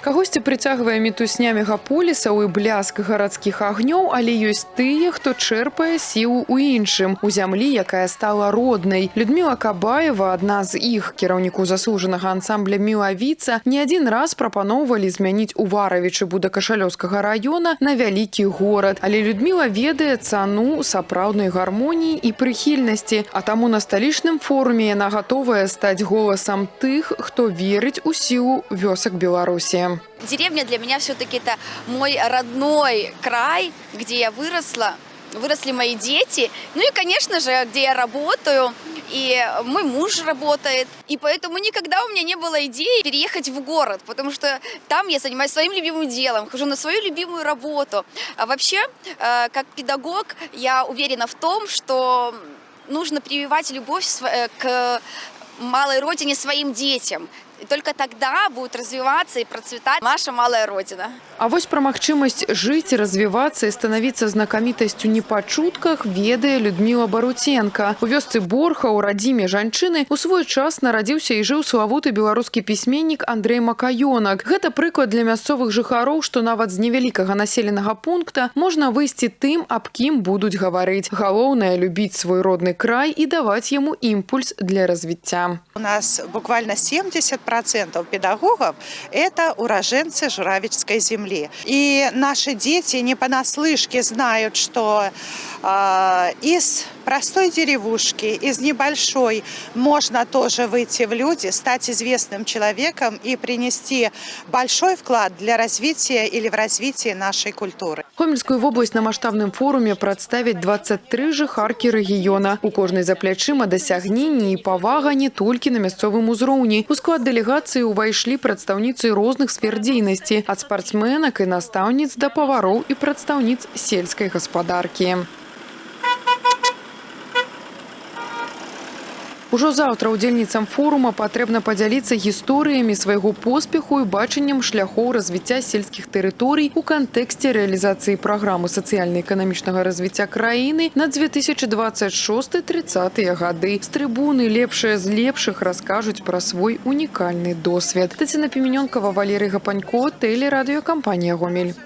Кагосьці прыцягвае мітусня мегаполісаў і бляск гарадскіх агнёў, але ёсць тыя, хто чэрпае сілу ў іншым, у зямлі, якая стала роднай. Людміла Кабаева, адна з іх, кіраўніку заслужанага ансамбля «Мілавіца», не адзін раз прапаноўвалі змяніць Уваравічы Будакашалёўскага раёна на вялікі горад. Але Людміла ведае цану сапраўднай гармоніі і прыхільнасці, а таму на сталічным форуме яна гатовая стаць голасам тых, хто верыць у сілу вёсак Беларусі. Деревня для меня все-таки это мой родной край, где я выросла, выросли мои дети, ну и, конечно же, где я работаю, и мой муж работает. И поэтому никогда у меня не было идеи переехать в город, потому что там я занимаюсь своим любимым делом, хожу на свою любимую работу. А вообще, как педагог, я уверена в том, что нужно прививать любовь к малой родине своим детям. И только тогда будет развиваться и процветать наша малая родина. А вось пра магчымасць жыць, развівацца і станавіцца знакамітасцю не па чутках ведае Людміла Баруценка. У вёсцы Борха, у радзіме жанчыны, у свой час нарадзіўся і жыў славуты беларускі пісьменнік Андрэй Макаёнак. Гэта прыклад для мясцовых жыхароў, што нават з невялікага населенага пункта можна выйсці тым, аб кім будуць гаварыць. Галоўнае – любіць свой родны край і даваць яму імпульс для развіцця. У нас буквально 70% педагогов – это уроженцы Журавичской земли. И наши дети не понаслышке знают, что из простой деревушки, из небольшой, можно тоже выйти в люди, стать известным человеком и принести большой вклад для развития или в развитие нашей культуры. Гомельскую область на масштабным форуме представить 23 жыхаркі рэгіёна. У кожнай за плячыма дасягненні і павага не толькі на мясцовым узроўні. У склад дэлегацыі ўвайшлі прадстаўніцы розных сфер дзейнасці, ад спартсменак і настаўніц да павароў і прадстаўніц сельскай гаспадаркі. Ужо заўтра удзельніцам форума патрэбна падзяліцца гісторыямі свайго поспеху і бачаннем шляхоў развіцця сельскіх тэрыторый у кантэксце рэалізацыі праграмы сацыяльна-эканамічнага развіцця краіны на 2026-30 гады. З трыбуны лепшыя з лепшых раскажуць пра свой унікальны досвед. Тацяна Піменёнкава, Валерый Гапанько, тэлерадыёкампанія «Гомель».